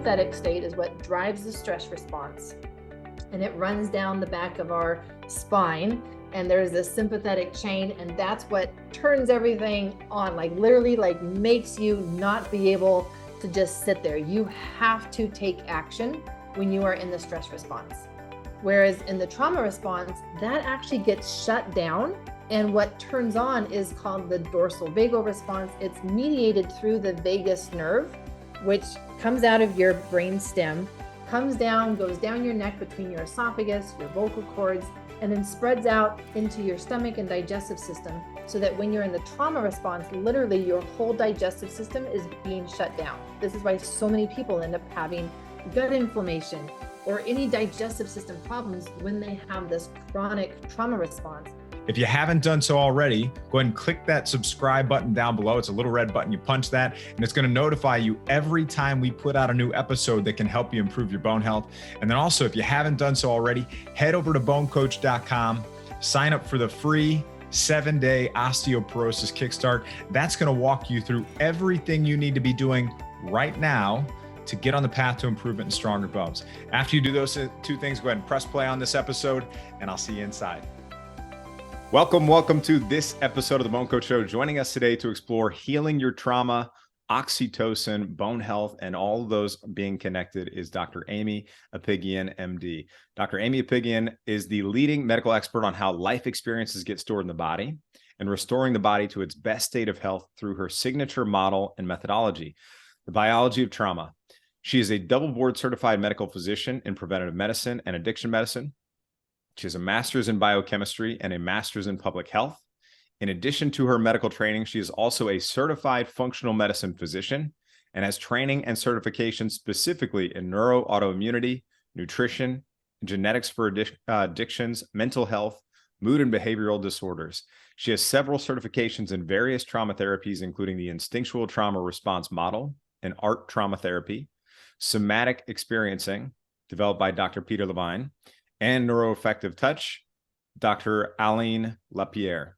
sympathetic state is what drives the stress response. And it runs down the back of our spine. And there's this sympathetic chain, and that's what turns everything on, like literally like makes you not be able to just sit there. You have to take action when you are in the stress response. Whereas in the trauma response, that actually gets shut down. And what turns on is called the dorsal vagal response. It's mediated through the vagus nerve, which comes out of your brain stem, comes down, goes down your neck between your esophagus, your vocal cords, and then spreads out into your stomach and digestive system, so that when you're in the trauma response, literally your whole digestive system is being shut down. This is why so many people end up having gut inflammation or any digestive system problems when they have this chronic trauma response. If you haven't done so already, go ahead and click that subscribe button down below. It's a little red button. You punch that, and it's going to notify you every time we put out a new episode that can help you improve your bone health. And then also, if you haven't done so already, head over to bonecoach.com, sign up for the free 7-day osteoporosis kickstart. That's going to walk you through everything you need to be doing right now to get on the path to improvement and stronger bones. After you do those two things, go ahead and press play on this episode, and I'll see you inside. Welcome to this episode of the BoneCoach Show. Joining us today to explore healing your trauma, oxytocin, bone health, and all of those being connected is Dr. Aimie Apigian, MD. Dr. Aimie Apigian is the leading medical expert on how life experiences get stored in the body and restoring the body to its best state of health through her signature model and methodology, the biology of trauma. She is a double board certified medical physician in preventative medicine and addiction medicine. She has a master's in biochemistry and a master's in public health. In addition to her medical training, she is also a certified functional medicine physician and has training and certification specifically in neuroautoimmunity, nutrition, genetics for addictions, mental health, mood and behavioral disorders. She has several certifications in various trauma therapies, including the instinctual trauma response model and art trauma therapy, somatic experiencing, developed by Dr. Peter Levine, and neuroaffective touch, Dr. Aline Lapierre.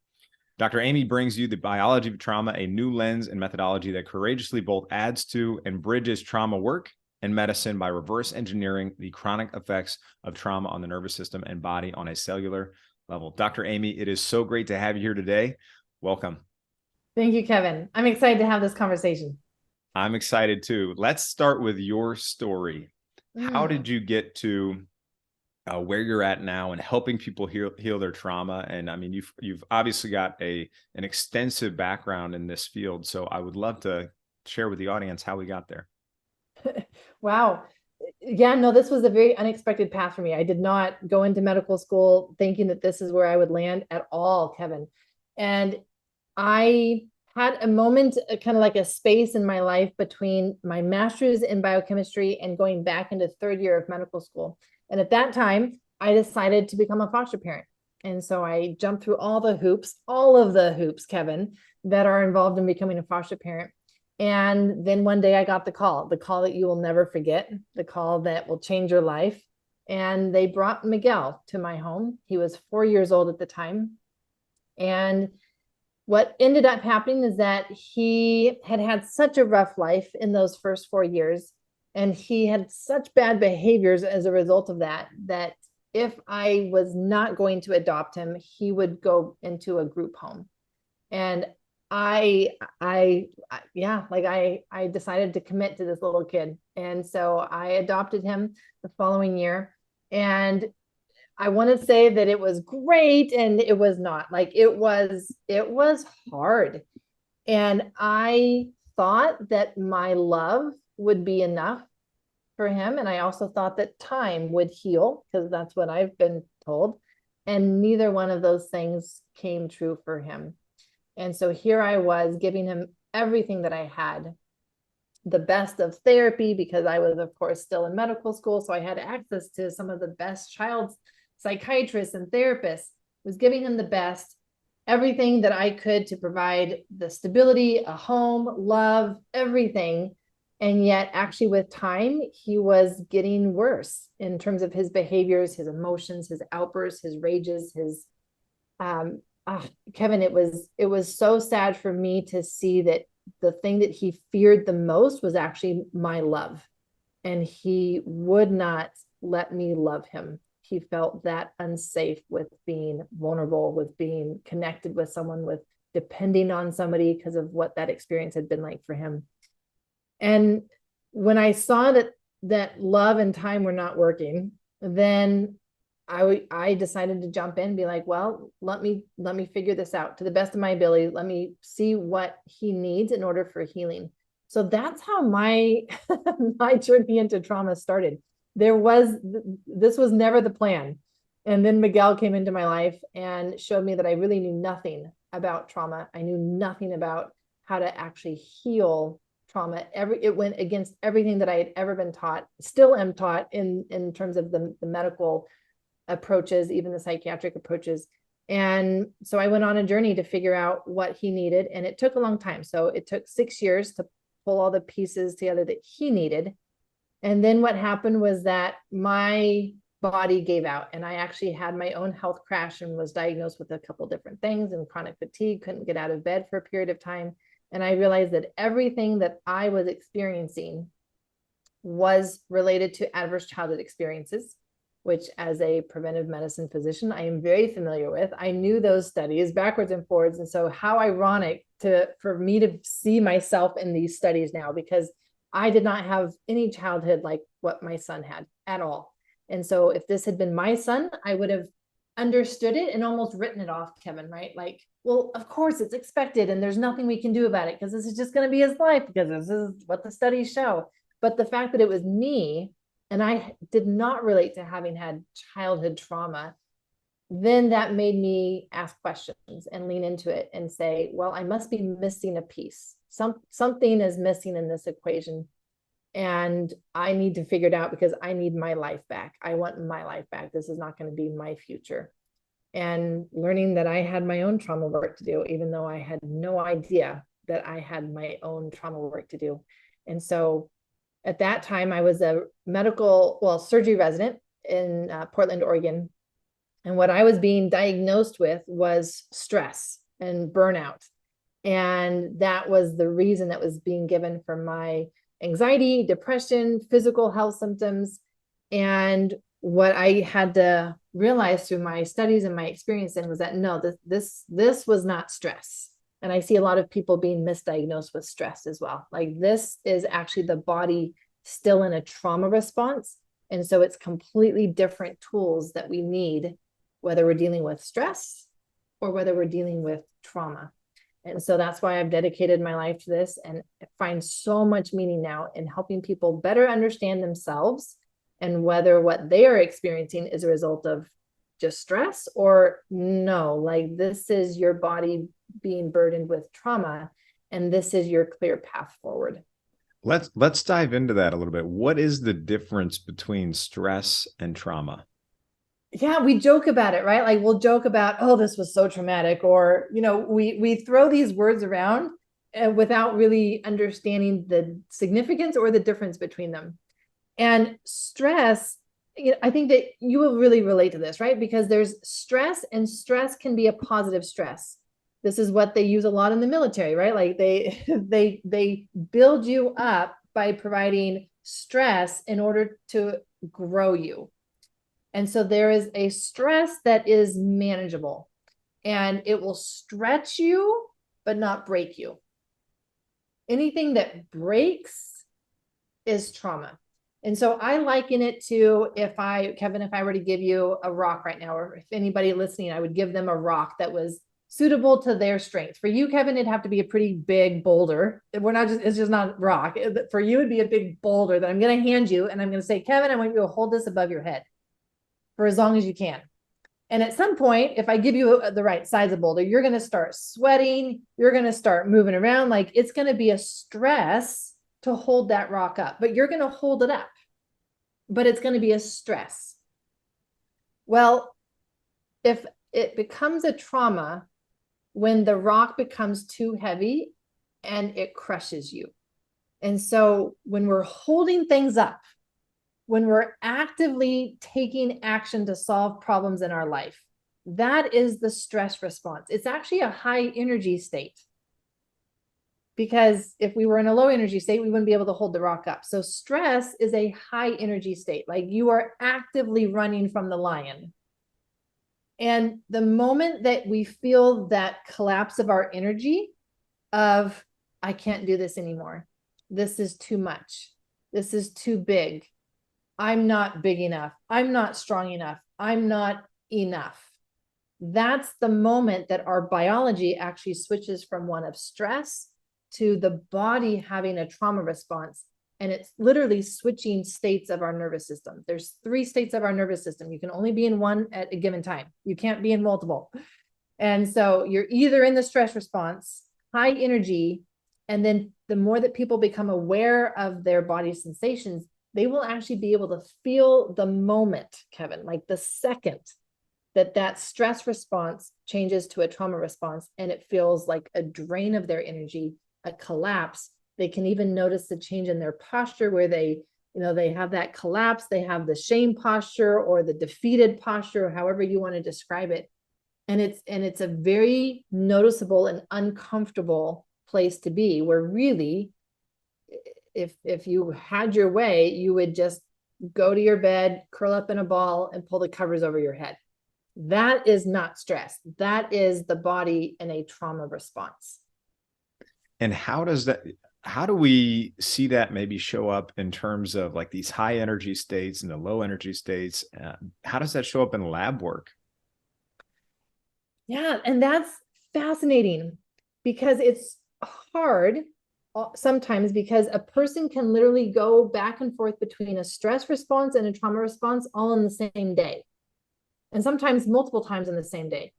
Dr. Aimie brings you the biology of trauma, a new lens and methodology that courageously both adds to and bridges trauma work and medicine by reverse engineering the chronic effects of trauma on the nervous system and body on a cellular level. Dr. Aimie, it is so great to have you here today. Welcome. Thank you, Kevin. I'm excited to have this conversation. I'm excited too. Let's start with your story. How did you get to where you're at now and helping people heal their trauma? And I mean, you've obviously got an extensive background in this field. So I would love to share with the audience how we got there. Wow. Yeah, no, this was a very unexpected path for me. I did not go into medical school thinking that this is where I would land at all, Kevin. And I had a moment, kind of like a space in my life between my master's in biochemistry and going back into third year of medical school. And at that time, I decided to become a foster parent. And so I jumped through all of the hoops, Kevin, that are involved in becoming a foster parent. And then one day I got the call that you will never forget, the call that will change your life. And they brought Miguel to my home. He was 4 years old at the time. And what ended up happening is that he had such a rough life in those first 4 years. And he had such bad behaviors as a result of that if I was not going to adopt him, he would go into a group home. And I decided to commit to this little kid. And so I adopted him the following year. And I want to say that it was great, and it was not. Like it was hard. And I thought that my love would be enough for him. And I also thought that time would heal, because that's what I've been told. And neither one of those things came true for him. And so here I was giving him everything that I had, the best of therapy, because I was, of course, still in medical school. So I had access to some of the best child psychiatrists and therapists. Was giving him the best, everything that I could to provide the stability, a home, love, everything. And yet actually with time, he was getting worse in terms of his behaviors, his emotions, his outbursts, his rages, his, Kevin, it was so sad for me to see that the thing that he feared the most was actually my love. and he would not let me love him. He felt that unsafe with being vulnerable, with being connected with someone, with depending on somebody because of what that experience had been like for him. And when I saw that love and time were not working, then I decided to jump in and be like, well, let me figure this out to the best of my ability. Let me see what he needs in order for healing. So that's how my my journey into trauma started. This was never the plan. And then Miguel came into my life and showed me that I really knew nothing about trauma. I knew nothing about how to actually heal trauma. It went against everything that I had ever been taught, still am taught in terms of the medical approaches, even the psychiatric approaches. And so I went on a journey to figure out what he needed. And it took a long time. So it took 6 years to pull all the pieces together that he needed. And then what happened was that my body gave out, and I actually had my own health crash and was diagnosed with a couple different things and chronic fatigue, couldn't get out of bed for a period of time. And I realized that everything that I was experiencing was related to adverse childhood experiences, which as a preventive medicine physician, I am very familiar with. I knew those studies backwards and forwards. And so how ironic for me to see myself in these studies now, because I did not have any childhood like what my son had at all. And so if this had been my son, I would have understood it and almost written it off, Kevin, right? Like, well, of course it's expected and there's nothing we can do about it because this is just going to be his life because this is what the studies show. But the fact that it was me and I did not relate to having had childhood trauma, then that made me ask questions and lean into it and say, well, I must be missing a piece. Something is missing in this equation. And I need to figure it out because I need my life back. I want my life back. This is not going to be my future. And learning that I had my own trauma work to do, even though I had no idea that I had my own trauma work to do. And so at that time, I was a surgery resident in Portland, Oregon. And what I was being diagnosed with was stress and burnout. And that was the reason that was being given for my anxiety, depression, physical health symptoms. And what I had to realize through my studies and my experience then was that no, this was not stress. And I see a lot of people being misdiagnosed with stress as well. Like this is actually the body still in a trauma response. And so it's completely different tools that we need, whether we're dealing with stress or whether we're dealing with trauma. And so that's why I've dedicated my life to this and find so much meaning now in helping people better understand themselves and whether what they are experiencing is a result of just stress or no, like this is your body being burdened with trauma and this is your clear path forward. Let's dive into that a little bit. What is the difference between stress and trauma? Yeah, we joke about it, right? Like we'll joke about, oh, this was so traumatic, or we throw these words around without really understanding the significance or the difference between them. And stress, I think that you will really relate to this, right? Because there's stress, and stress can be a positive stress. This is what they use a lot in the military, right? Like they build you up by providing stress in order to grow you. And so there is a stress that is manageable and it will stretch you, but not break you. Anything that breaks is trauma. And so I liken it to Kevin, if I were to give you a rock right now, or if anybody listening, I would give them a rock that was suitable to their strength. For you, Kevin, it'd have to be a pretty big boulder. It's just not rock. For you, it'd be a big boulder that I'm going to hand you. And I'm going to say, Kevin, I want you to hold this above your head for as long as you can. And at some point, if I give you the right size of boulder, you're going to start sweating. You're going to start moving around. Like it's going to be a stress to hold that rock up, but you're going to hold it up, but it's going to be a stress. Well, if it becomes a trauma when the rock becomes too heavy and it crushes you. And so when we're holding things up, when we're actively taking action to solve problems in our life, that is the stress response. It's actually a high energy state. because if we were in a low energy state, we wouldn't be able to hold the rock up. So stress is a high energy state. Like you are actively running from the lion. And the moment that we feel that collapse of our energy of, I can't do this anymore. This is too much. This is too big. I'm not big enough. I'm not strong enough. I'm not enough. That's the moment that our biology actually switches from one of stress to the body having a trauma response. And it's literally switching states of our nervous system. There's 3 states of our nervous system. You can only be in one at a given time. You can't be in multiple. And so you're either in the stress response, high energy, and then the more that people become aware of their body sensations, they will actually be able to feel the moment, Kevin, like the second that that stress response changes to a trauma response, and it feels like a drain of their energy, a collapse. They can even notice the change in their posture where they, they have that collapse, they have the shame posture or the defeated posture, however you want to describe it. And it's a very noticeable and uncomfortable place to be, where really, if you had your way, you would just go to your bed, curl up in a ball, and pull the covers over your head. That is not stress. That is the body in a trauma response. And how do we see that maybe show up in terms of like these high energy states and the low energy states? How does that show up in lab work? Yeah, and that's fascinating because it's hard sometimes, because a person can literally go back and forth between a stress response and a trauma response all in the same day, and sometimes multiple times in the same day.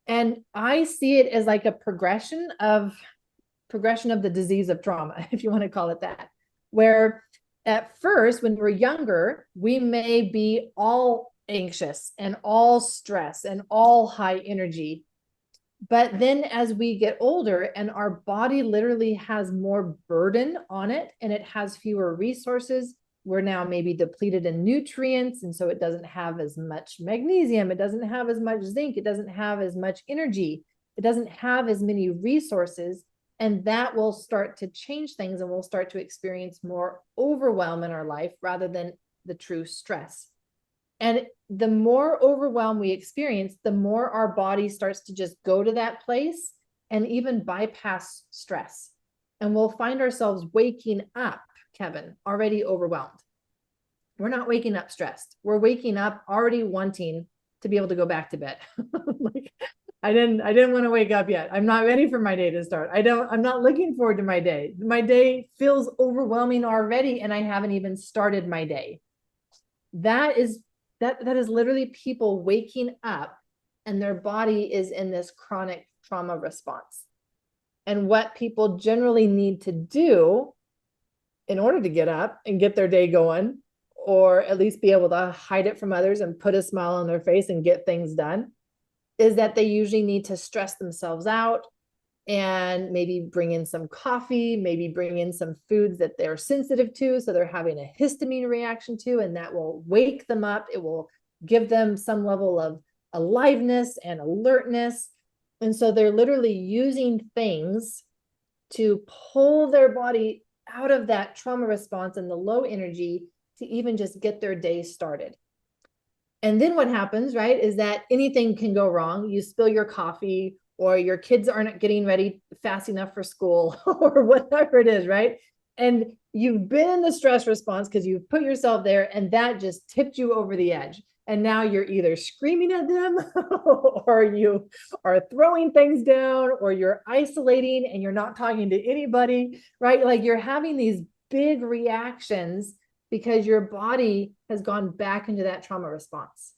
And I see it as like a progression of the disease of trauma, if you want to call it that, where at first, when we're younger, we may be all anxious and all stress and all high energy. But then as we get older and our body literally has more burden on it and it has fewer resources, we're now maybe depleted in nutrients. And so it doesn't have as much magnesium. It doesn't have as much zinc. It doesn't have as much energy. It doesn't have as many resources. And that will start to change things, and we'll start to experience more overwhelm in our life rather than the true stress. And the more overwhelm we experience, the more our body starts to just go to that place and even bypass stress. And we'll find ourselves waking up, Kevin, already overwhelmed. We're not waking up stressed. We're waking up already wanting to be able to go back to bed. Like, I didn't want to wake up yet. I'm not ready for my day to start. I'm not looking forward to my day. My day feels overwhelming already, and I haven't even started my day. That is literally people waking up and their body is in this chronic trauma response. And what people generally need to do in order to get up and get their day going, or at least be able to hide it from others and put a smile on their face and get things done, is that they usually need to stress themselves out and maybe bring in some coffee, maybe bring in some foods that they're sensitive to, so they're having a histamine reaction to, and that will wake them up. It will give them some level of aliveness and alertness. And so they're literally using things to pull their body out of that trauma response and the low energy to even just get their day started. And then what happens, right, is that anything can go wrong. You spill your coffee, or your kids aren't getting ready fast enough for school, or whatever it is, right? And you've been in the stress response because you've put yourself there, and that just tipped you over the edge. And now you're either screaming at them or you are throwing things down, or you're isolating and you're not talking to anybody, right? Like you're having these big reactions because your body has gone back into that trauma response.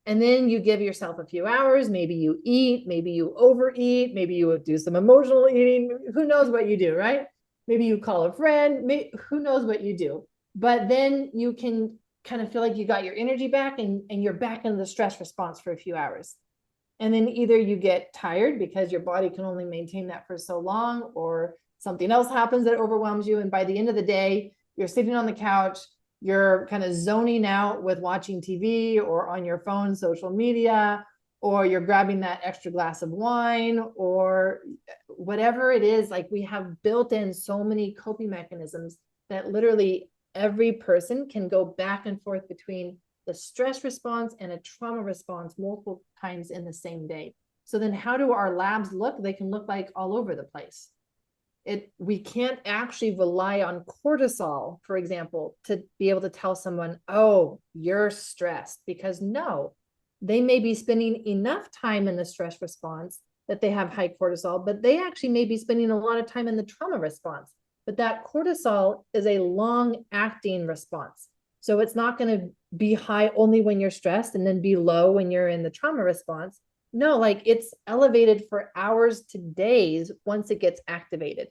And then you give yourself a few hours, maybe you eat, maybe you overeat, maybe you do some emotional eating, who knows what you do, right? Maybe you call a friend, who knows what you do. But then you can kind of feel like you got your energy back, and you're back in the stress response for a few hours. And then either you get tired because your body can only maintain that for so long, or something else happens that overwhelms you. And by the end of the day, you're sitting on the couch, you're kind of zoning out with watching TV or on your phone, social media, or you're grabbing that extra glass of wine, or whatever it is, like we have built in so many coping mechanisms that literally every person can go back and forth between the stress response and a trauma response multiple times in the same day. So then how do our labs look? They can look like all over the place. We can't actually rely on cortisol, for example, to be able to tell someone, oh, you're stressed, because no, they may be spending enough time in the stress response that they have high cortisol, but they actually may be spending a lot of time in the trauma response. But that cortisol is a long acting response. So it's not going to be high only when you're stressed and then be low when you're in the trauma response. No, like it's elevated for hours to days once it gets activated.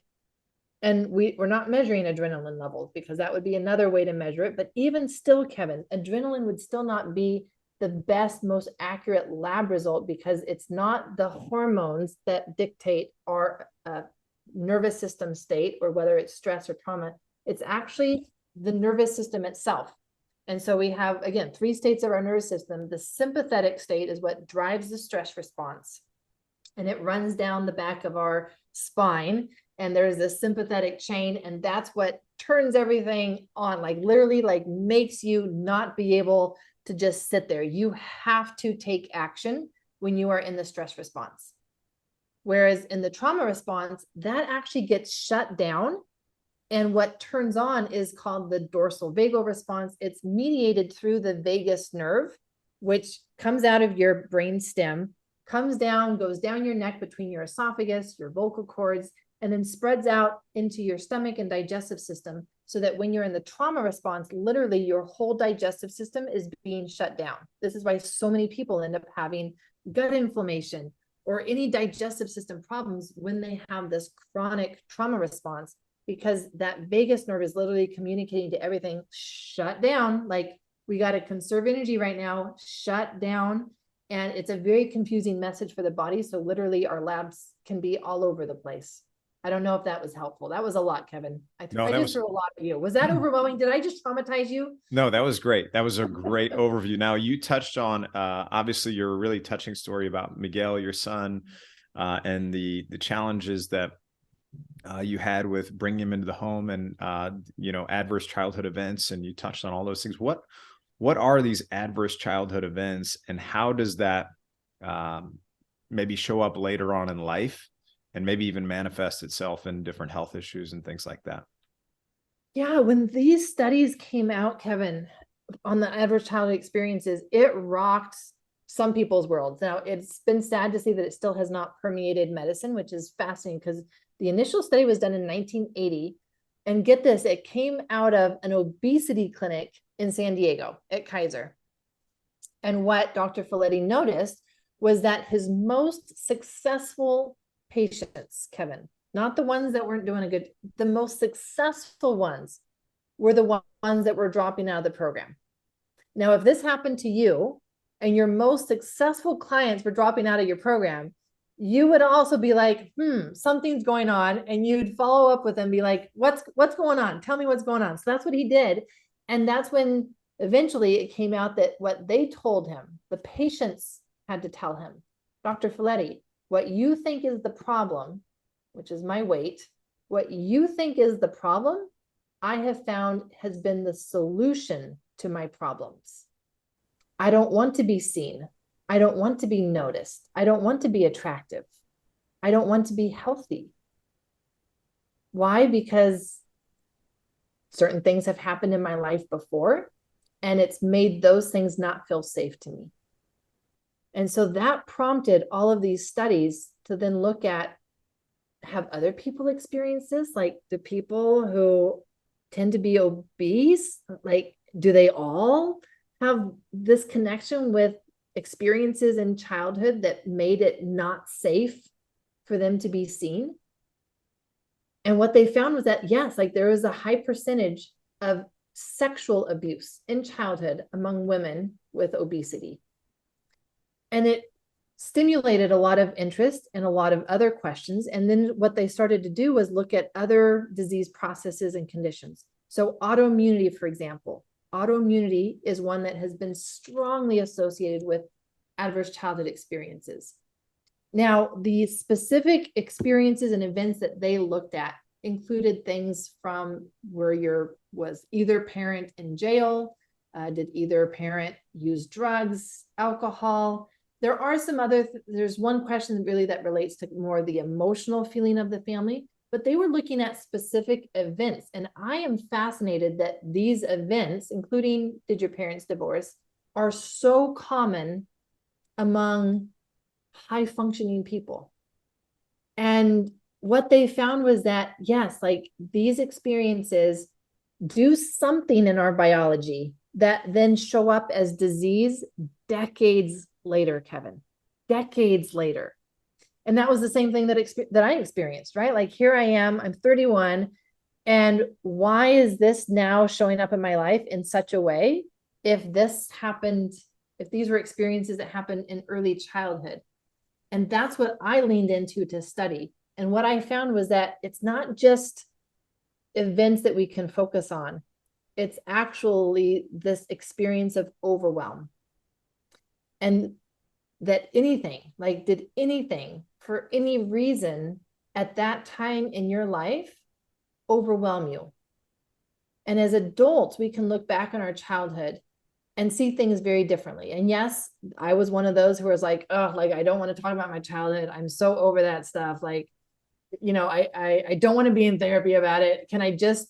And we're not measuring adrenaline levels because that would be another way to measure it. But even still, Kevin, adrenaline would still not be the best, most accurate lab result because it's not the hormones that dictate our nervous system state or whether it's stress or trauma. It's actually the nervous system itself. And so we have, again, 3 states of our nervous system. The sympathetic state is what drives the stress response. And it runs down the back of our spine. And there's this sympathetic chain. And that's what turns everything on, like literally like makes you not be able to just sit there. You have to take action when you are in the stress response. Whereas in the trauma response, that actually gets shut down. And what turns on is called the dorsal vagal response. It's mediated through the vagus nerve, which comes out of your brain stem, comes down, goes down your neck between your esophagus, your vocal cords, and then spreads out into your stomach and digestive system so that when you're in the trauma response, literally your whole digestive system is being shut down. This is why so many people end up having gut inflammation or any digestive system problems when they have this chronic trauma response, because that vagus nerve is literally communicating to everything, shut down. Like, we got to conserve energy right now, shut down. And it's a very confusing message for the body. So literally our labs can be all over the place. I don't know if that was helpful. That was a lot, Kevin. I just threw a lot at you. Was that overwhelming? Did I just traumatize you? No, that was great. That was a great overview. Now, you touched on, obviously, your really touching story about Miguel, your son, and the challenges that you had with bringing him into the home and, adverse childhood events. And you touched on all those things. What are these adverse childhood events, and how does that maybe show up later on in life and maybe even manifest itself in different health issues and things like that? Yeah, when these studies came out, Kevin, on the adverse childhood experiences, it rocked some people's worlds. Now, it's been sad to see that it still has not permeated medicine, which is fascinating because the initial study was done in 1980. And get this, it came out of an obesity clinic in San Diego at Kaiser. And what Dr. Folletti noticed was that his most successful patients, Kevin, not the ones that weren't doing a good, the most successful ones were the ones that were dropping out of the program. Now, if this happened to you and your most successful clients were dropping out of your program, you would also be like, something's going on. And you'd follow up with them, be like, what's going on? Tell me what's going on. So that's what he did. And that's when eventually it came out that what they told him, the patients had to tell him, Dr. Folletti, what you think is the problem, which is my weight, what you think is the problem, I have found has been the solution to my problems. I don't want to be seen. I don't want to be noticed. I don't want to be attractive. I don't want to be healthy. Why? Because certain things have happened in my life before, and it's made those things not feel safe to me. And so that prompted all of these studies to then look at, have other people experienced this? Like, do people who tend to be obese, like, do they all have this connection with experiences in childhood that made it not safe for them to be seen? And what they found was that, yes, like there was a high percentage of sexual abuse in childhood among women with obesity. And it stimulated a lot of interest and a lot of other questions. And then what they started to do was look at other disease processes and conditions. So autoimmunity, for example, autoimmunity is one that has been strongly associated with adverse childhood experiences. Now, the specific experiences and events that they looked at included things from where was either parent in jail, did either parent use drugs, alcohol. There are some other, there's one question really that relates to more the emotional feeling of the family, but they were looking at specific events. And I am fascinated that these events, including did your parents divorce, are so common among high functioning people. And what they found was that, yes, like these experiences do something in our biology that then show up as disease decades later, Kevin, decades later. And that was the same thing that I experienced, right? Like here I am, I'm 31. And why is this now showing up in my life in such a way? If this happened, if these were experiences that happened in early childhood. And that's what I leaned into to study. And what I found was that it's not just events that we can focus on. It's actually this experience of overwhelm. And that anything, like did anything for any reason at that time in your life overwhelm you? And as adults, we can look back on our childhood and see things very differently. And yes, I was one of those who was like, oh, like, I don't want to talk about my childhood. I'm so over that stuff. Like, you know, I don't want to be in therapy about it. Can I just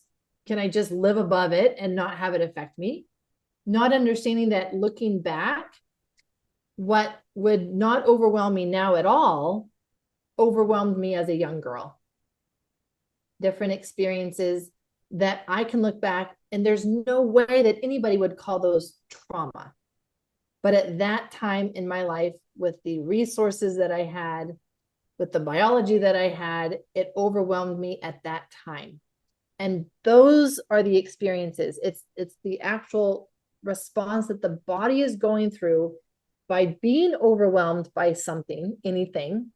live above it and not have it affect me? Not understanding that looking back, what would not overwhelm me now at all overwhelmed me as a young girl. Different experiences that I can look back and there's no way that anybody would call those trauma. But at that time in my life, with the resources that I had, with the biology that I had, it overwhelmed me at that time. And those are the experiences. It's the actual response that the body is going through by being overwhelmed by something, anything,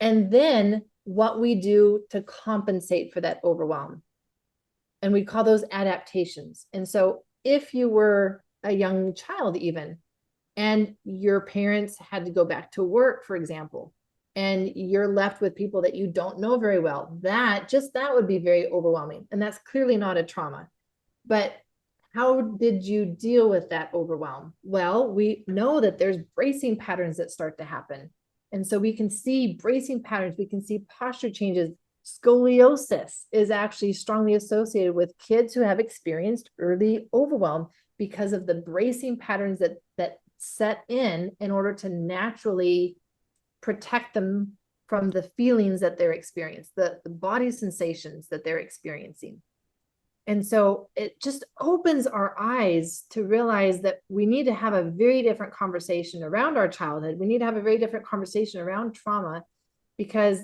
and then what we do to compensate for that overwhelm. And we call those adaptations. And so if you were a young child even, and your parents had to go back to work, for example, and you're left with people that you don't know very well, that would be very overwhelming. And that's clearly not a trauma. But how did you deal with that overwhelm? Well, we know that there's bracing patterns that start to happen. And so we can see bracing patterns, we can see posture changes. Scoliosis is actually strongly associated with kids who have experienced early overwhelm because of the bracing patterns that set in order to naturally protect them from the feelings that they're experiencing, the body sensations that they're experiencing. And so it just opens our eyes to realize that we need to have a very different conversation around our childhood. We need to have a very different conversation around trauma, because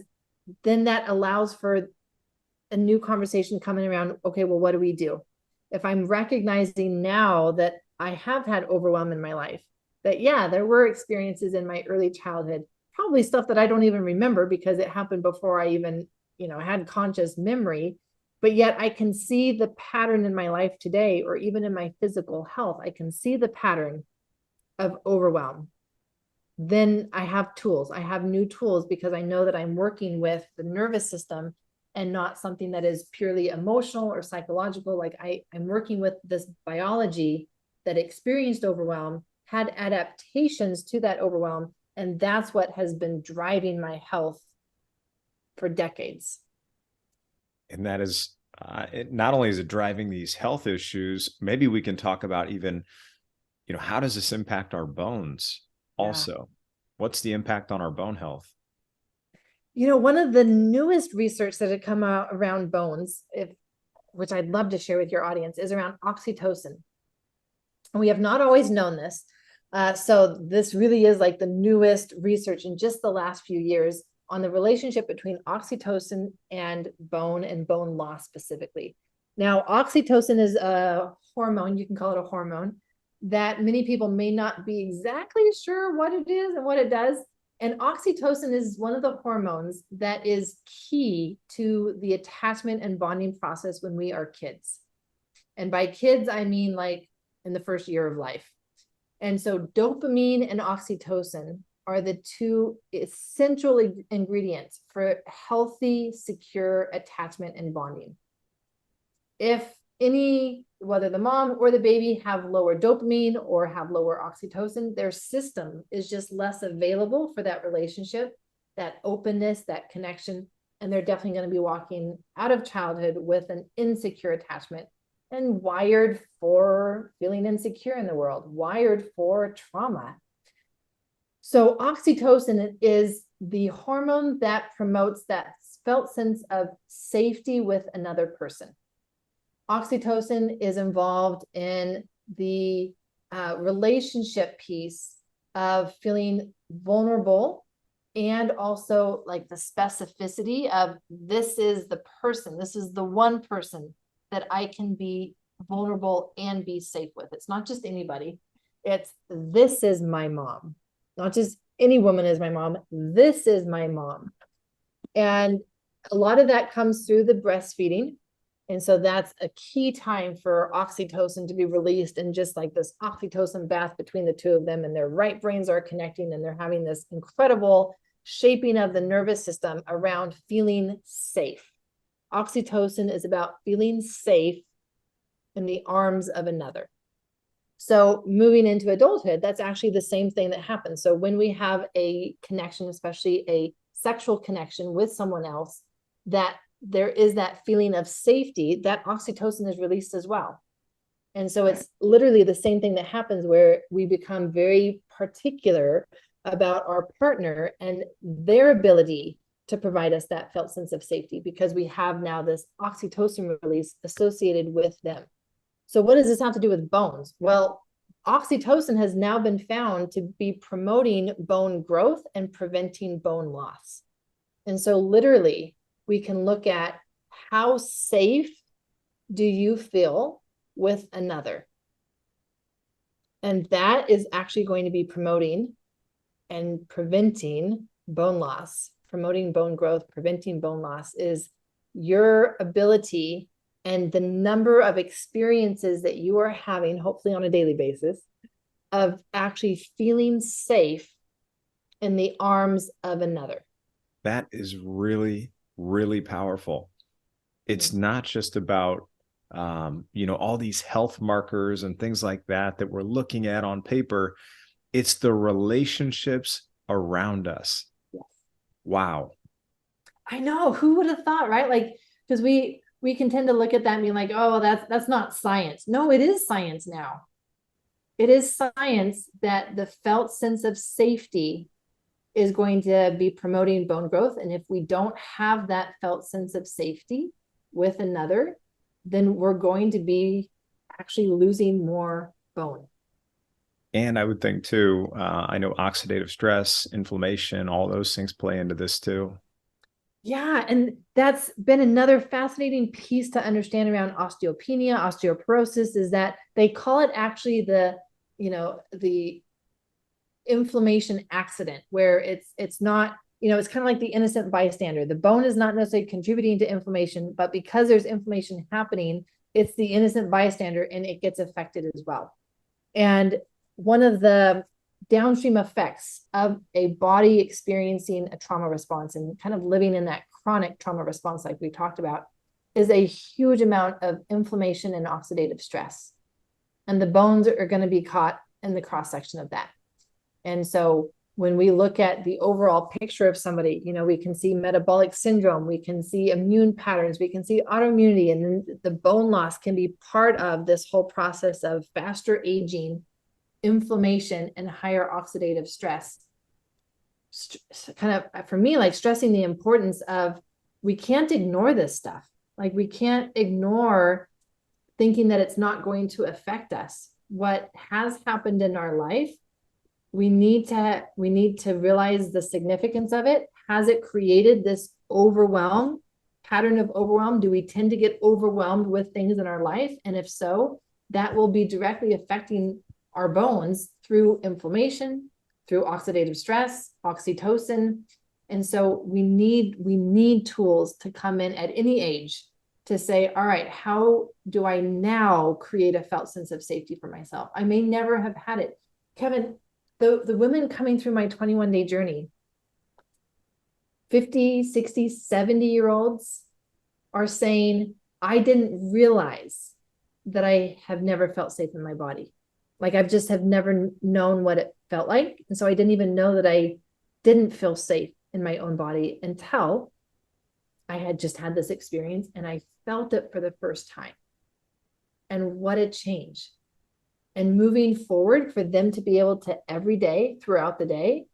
then that allows for a new conversation coming around. Okay, well, what do we do? If I'm recognizing now that I have had overwhelm in my life, that yeah, there were experiences in my early childhood, probably stuff that I don't even remember because it happened before I even, had conscious memory, but yet I can see the pattern in my life today, or even in my physical health, I can see the pattern of overwhelm. Then I have tools. I have new tools because I know that I'm working with the nervous system and not something that is purely emotional or psychological. Like I'm working with this biology that experienced overwhelm, had adaptations to that overwhelm, and that's what has been driving my health for decades. And that is, not only is it driving these health issues, maybe we can talk about even, how does this impact our bones? Also, what's the impact on our bone health? One of the newest research that had come out around bones, which I'd love to share with your audience, is around oxytocin. And we have not always known this. So this really is like the newest research in just the last few years on the relationship between oxytocin and bone loss specifically. Now, oxytocin is a hormone, you can call it a hormone, that many people may not be exactly sure what it is and what it does. And oxytocin is one of the hormones that is key to the attachment and bonding process when we are kids. And by kids, I mean like in the first year of life. And so dopamine and oxytocin are the two essential ingredients for healthy, secure attachment and bonding. If whether the mom or the baby have lower dopamine or have lower oxytocin, their system is just less available for that relationship, that openness, that connection. And they're definitely going to be walking out of childhood with an insecure attachment and wired for feeling insecure in the world, wired for trauma. So oxytocin is the hormone that promotes that felt sense of safety with another person. Oxytocin is involved in the relationship piece of feeling vulnerable, and also like the specificity of this is the person, this is the one person that I can be vulnerable and be safe with. It's not just anybody. It's this is my mom, not just any woman is my mom. This is my mom. And a lot of that comes through the breastfeeding. And so that's a key time for oxytocin to be released, and just like this oxytocin bath between the two of them, and their right brains are connecting, and they're having this incredible shaping of the nervous system around feeling safe. Oxytocin is about feeling safe in the arms of another. So moving into adulthood, that's actually the same thing that happens. So when we have a connection, especially a sexual connection with someone else, that there is that feeling of safety, that oxytocin is released as well. And so it's literally the same thing that happens, where we become very particular about our partner and their ability to provide us that felt sense of safety, because we have now this oxytocin release associated with them. So what does this have to do with bones? Well, oxytocin has now been found to be promoting bone growth and preventing bone loss. And so literally, we can look at how safe do you feel with another? And that is actually going to be promoting and preventing bone loss. Promoting bone growth, preventing bone loss is your ability and the number of experiences that you are having, hopefully on a daily basis, of actually feeling safe in the arms of another. That is really, really powerful. It's not just about, all these health markers and things like that we're looking at on paper. It's the relationships around us. Yes. Wow. I know. Who would have thought, right? Like, because we can tend to look at that and be like, oh, that's not science. No, it is science now. It is science that the felt sense of safety is going to be promoting bone growth. And if we don't have that felt sense of safety with another, then we're going to be actually losing more bone. And I would think too, I know oxidative stress, inflammation, all those things play into this too. Yeah. And that's been another fascinating piece to understand around osteopenia, osteoporosis, is that they call it actually the inflammation accident, where it's not, it's kind of like the innocent bystander. The bone is not necessarily contributing to inflammation, but because there's inflammation happening, it's the innocent bystander and it gets affected as well. And one of the downstream effects of a body experiencing a trauma response and kind of living in that chronic trauma response, like we talked about, is a huge amount of inflammation and oxidative stress. And the bones are going to be caught in the cross section of that. And so when we look at the overall picture of somebody, we can see metabolic syndrome, we can see immune patterns, we can see autoimmunity, and then the bone loss can be part of this whole process of faster aging, inflammation, and higher oxidative stress. Kind of, for me, like stressing the importance of, we can't ignore this stuff. Like, we can't ignore thinking that it's not going to affect us. What has happened in our life, we need to realize the significance of it. Has it created this pattern of overwhelm? Do we tend to get overwhelmed with things in our life? And if so, that will be directly affecting our bones through inflammation, through oxidative stress, oxytocin. And so we need tools to come in at any age to say, all right, how do I now create a felt sense of safety for myself? I may never have had it. Kevin, the women coming through my 21-day journey, 50, 60, 70-year-olds are saying, I didn't realize that I have never felt safe in my body. Like I've just have never known what it felt like. And so I didn't even know that I didn't feel safe in my own body until I had just had this experience and I felt it for the first time. And what a change. And moving forward, for them to be able to every day throughout the day,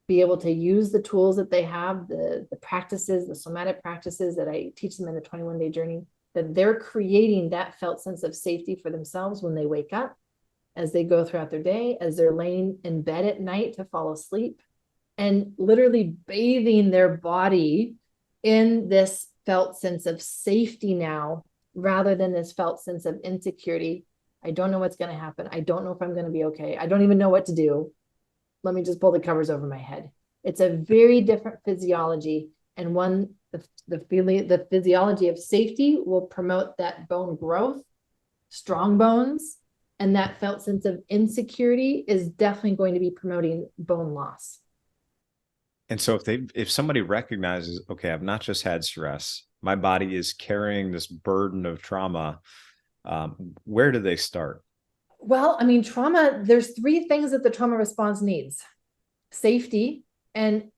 be able to use the tools that they have, the practices, the somatic practices that I teach them in the 21-day journey, that they're creating that felt sense of safety for themselves when they wake up, as they go throughout their day, as they're laying in bed at night to fall asleep, and literally bathing their body in this felt sense of safety now, rather than this felt sense of insecurity. I don't know what's going to happen. I don't know if I'm going to be okay. I don't even know what to do. Let me just pull the covers over my head. It's a very different physiology, and one, the physiology of safety will promote that bone growth, strong bones, and that felt sense of insecurity is definitely going to be promoting bone loss. And so if somebody recognizes, okay, I've not just had stress, my body is carrying this burden of trauma, where do they start? Well, I mean, trauma, there's three things that the trauma response needs: safety. And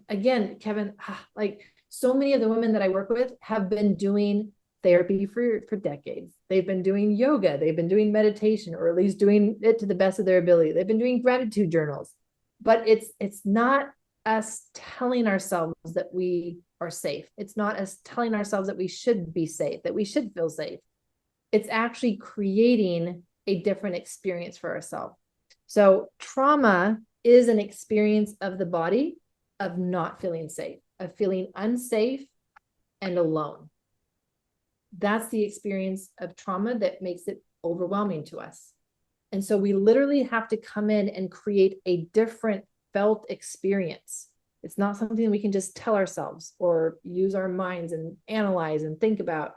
again, Kevin, like so many of the women that I work with have been doing therapy for decades. They've been doing yoga, they've been doing meditation, or at least doing it to the best of their ability. They've been doing gratitude journals, but it's not us telling ourselves that we are safe. It's not us telling ourselves that we should be safe, that we should feel safe. It's actually creating a different experience for ourselves. So trauma is an experience of the body of not feeling safe, of feeling unsafe and alone. That's the experience of trauma that makes it overwhelming to us. And so we literally have to come in and create a different felt experience. It's not something we can just tell ourselves or use our minds and analyze and think about,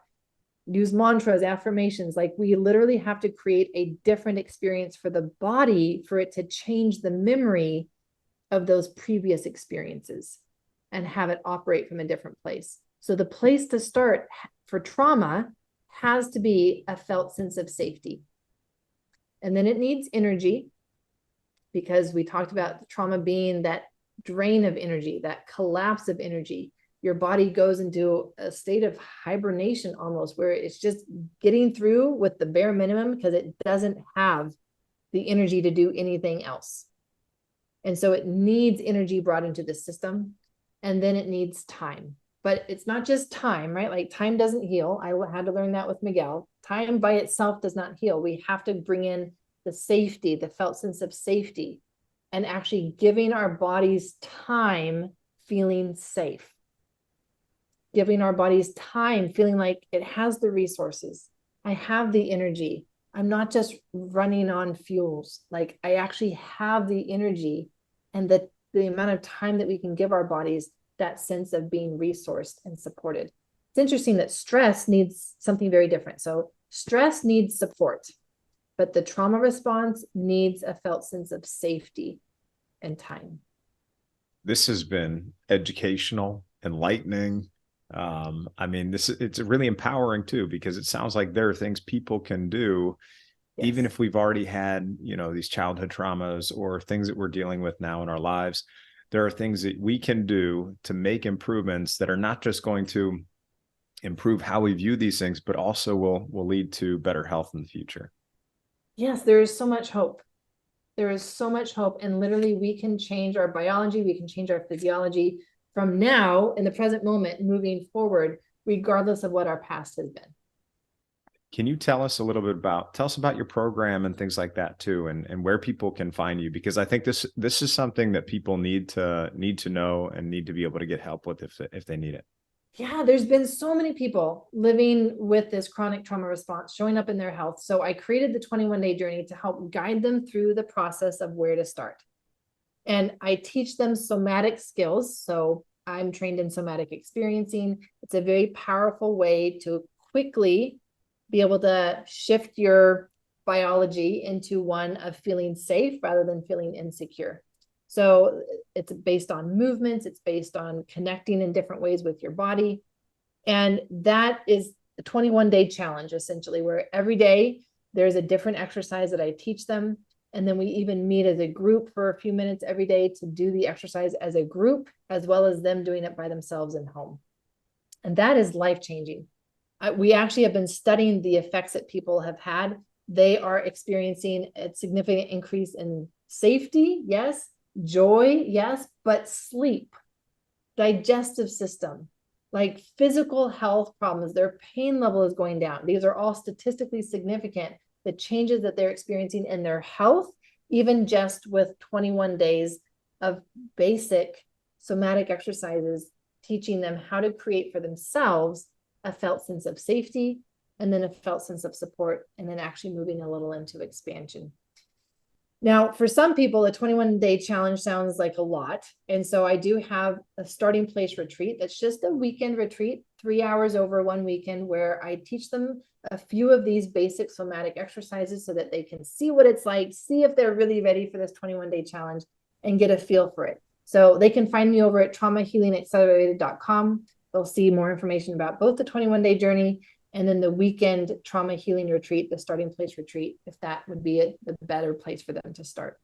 use mantras, affirmations. Like we literally have to create a different experience for the body for it to change the memory of those previous experiences and have it operate from a different place. So the place to start for trauma has to be a felt sense of safety. And then it needs energy, because we talked about the trauma being that drain of energy, that collapse of energy. Your body goes into a state of hibernation almost, where it's just getting through with the bare minimum because it doesn't have the energy to do anything else. And so it needs energy brought into the system, and then it needs time. But it's not just time, right? Like time doesn't heal. I had to learn that with Miguel. Time by itself does not heal. We have to bring in the safety, the felt sense of safety, and actually giving our bodies time feeling safe. Giving our bodies time feeling like it has the resources. I have the energy. I'm not just running on fuels. Like I actually have the energy, and the amount of time that we can give our bodies that sense of being resourced and supported. It's interesting that stress needs something very different. So stress needs support, but the trauma response needs a felt sense of safety and time. This has been educational, enlightening. I mean, it's really empowering too, because it sounds like there are things people can do, yes, even if we've already had, these childhood traumas or things that we're dealing with now in our lives. There are things that we can do to make improvements that are not just going to improve how we view these things, but also will lead to better health in the future. Yes, there is so much hope. There is so much hope. And literally we can change our biology. We can change our physiology from now in the present moment, moving forward, regardless of what our past has been. Can you tell us a little bit tell us about your program and things like that too, and where people can find you? Because I think this is something that people need to know and need to be able to get help with if they need it. Yeah, there's been so many people living with this chronic trauma response showing up in their health. So I created the 21-day journey to help guide them through the process of where to start. And I teach them somatic skills. So I'm trained in somatic experiencing. It's a very powerful way to quickly be able to shift your biology into one of feeling safe rather than feeling insecure. So it's based on movements, it's based on connecting in different ways with your body. And that is a 21-day challenge, essentially, where every day there's a different exercise that I teach them. And then we even meet as a group for a few minutes every day to do the exercise as a group, as well as them doing it by themselves in home. And that is life-changing. We actually have been studying the effects that people have had. They are experiencing a significant increase in safety, yes, joy, yes, but sleep, digestive system, like physical health problems, their pain level is going down. These are all statistically significant, the changes that they're experiencing in their health, even just with 21 days of basic somatic exercises, teaching them how to create for themselves a felt sense of safety, and then a felt sense of support, and then actually moving a little into expansion. Now, for some people, a 21-day challenge sounds like a lot. And so I do have a starting place retreat. That's just a weekend retreat, 3 hours over one weekend, where I teach them a few of these basic somatic exercises so that they can see what it's like, see if they're really ready for this 21-day challenge, and get a feel for it. So they can find me over at traumahealingaccelerated.com. They'll see more information about both the 21-day journey and then the weekend trauma healing retreat, the starting place retreat, if that would be a better place for them to start.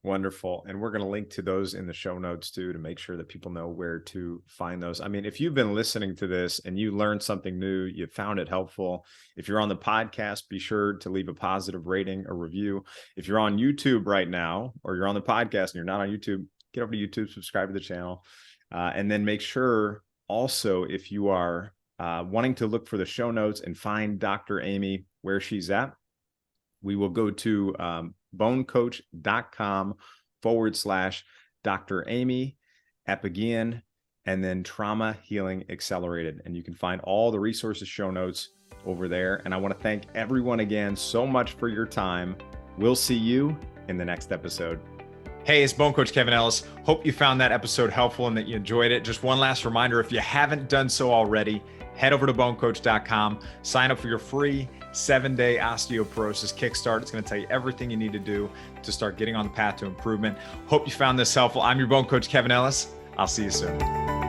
Wonderful. And we're going to link to those in the show notes too, to make sure that people know where to find those. I mean, if you've been listening to this and you learned something new, you found it helpful. If you're on the podcast, be sure to leave a positive rating or review. If you're on YouTube right now, or you're on the podcast and you're not on YouTube, get over to YouTube, subscribe to the channel. And then make sure also, if you are wanting to look for the show notes and find Dr. Aimie where she's at, we will go to bonecoach.com/Dr. Aimie Apigian, and then Trauma Healing Accelerated. And you can find all the resources, show notes over there. And I want to thank everyone again so much for your time. We'll see you in the next episode. Hey, it's Bone Coach Kevin Ellis. Hope you found that episode helpful and that you enjoyed it. Just one last reminder, if you haven't done so already, head over to bonecoach.com, sign up for your free 7-day osteoporosis kickstart. It's going to tell you everything you need to do to start getting on the path to improvement. Hope you found this helpful. I'm your Bone Coach Kevin Ellis. I'll see you soon.